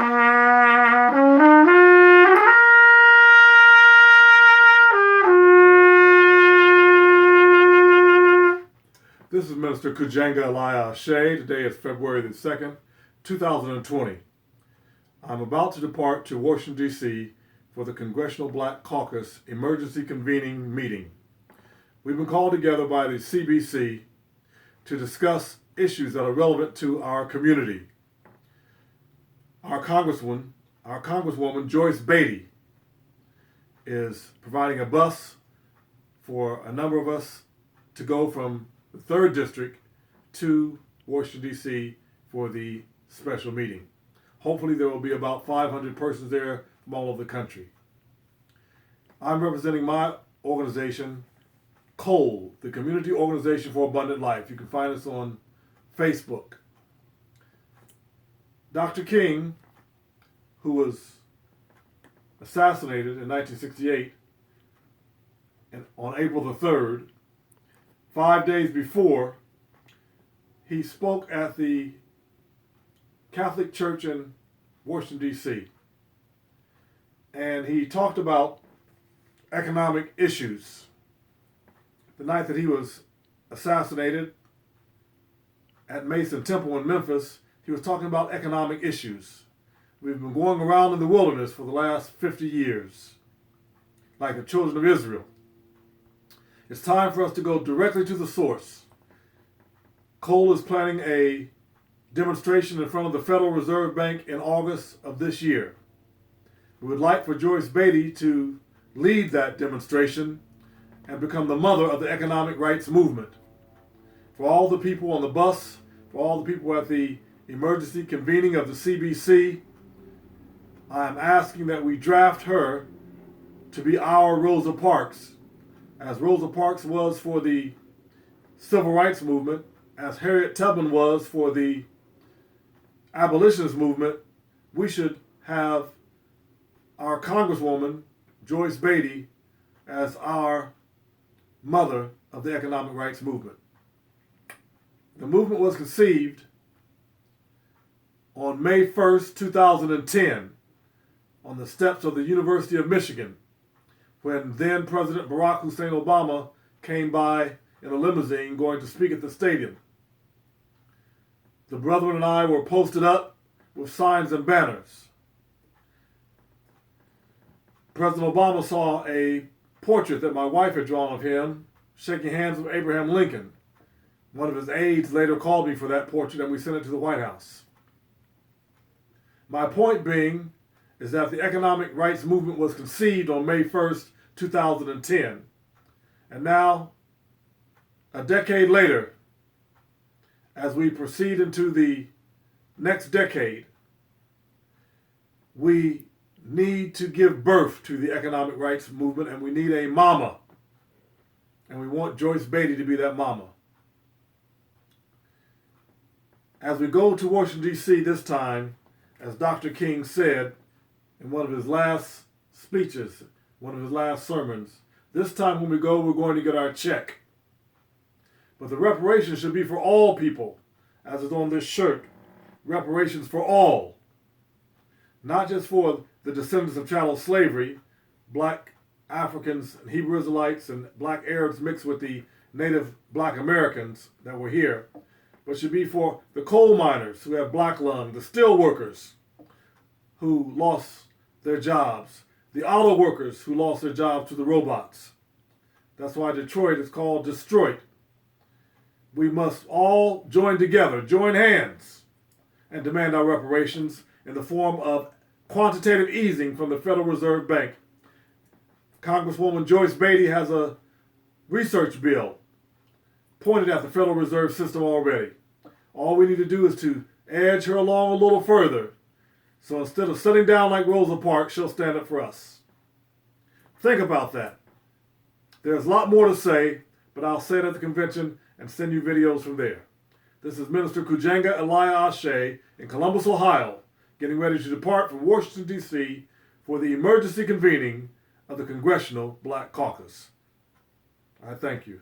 This is Minister Kujanga Elia Shea. Today is February the 2nd, 2020. I'm about to depart to Washington, D.C. for the Congressional Black Caucus Emergency Convening Meeting. We've been called together by the CBC to discuss issues that are relevant to our community. Our Congresswoman Joyce Beatty is providing a bus for a number of us to go from the 3rd District to Washington, D.C. for the special meeting. Hopefully there will be about 500 persons there from all over the country. I'm representing my organization, COLE, the Community Organization for Abundant Life. You can find us on Facebook. Dr. King, who was assassinated in 1968 and on April the 3rd, 5 days before, he spoke at the Catholic Church in Washington, D.C. And he talked about economic issues. The night that he was assassinated at Mason Temple in Memphis, he was talking about economic issues. We've been going around in the wilderness for the last 50 years, like the children of Israel. It's time for us to go directly to the source. COLE is planning a demonstration in front of the Federal Reserve Bank in August of this year. We would like for Joyce Beatty to lead that demonstration and become the mother of the economic rights movement. For all the people on the bus, for all the people at the emergency convening of the CBC, I am asking that we draft her to be our Rosa Parks, as Rosa Parks was for the civil rights movement, as Harriet Tubman was for the abolitionist movement. We should have our Congresswoman, Joyce Beatty, as our mother of the economic rights movement. The movement was conceived on May 1st, 2010, on the steps of the University of Michigan, when then President Barack Hussein Obama came by in a limousine going to speak at the stadium. The brethren and I were posted up with signs and banners. President Obama saw a portrait that my wife had drawn of him shaking hands with Abraham Lincoln. One of his aides later called me for that portrait and we sent it to the White House. My point being is that the economic rights movement was conceived on May 1st, 2010. And now, a decade later, as we proceed into the next decade, we need to give birth to the economic rights movement, and we need a mama. And we want Joyce Beatty to be that mama. As we go to Washington, D.C. this time, as Dr. King said in one of his last speeches, one of his last sermons, this time when we go, we're going to get our check. But the reparations should be for all people, as is on this shirt. Reparations for all. Not just for the descendants of chattel slavery, black Africans and Hebrew Israelites and black Arabs mixed with the native black Americans that were here, but should be for the coal miners who have black lung, the steel workers who lost their jobs, the auto workers who lost their jobs to the robots. That's why Detroit is called Destroyed. We must all join together, join hands, and demand our reparations in the form of quantitative easing from the Federal Reserve Bank. Congresswoman Joyce Beatty has a research bill pointed at the Federal Reserve System already. All we need to do is to edge her along a little further. So instead of sitting down like Rosa Parks, she'll stand up for us. Think about that. There's a lot more to say, but I'll say it at the convention and send you videos from there. This is Minister Kujanga Elia Shea in Columbus, Ohio, getting ready to depart from Washington, D.C. for the emergency convening of the Congressional Black Caucus. I thank you.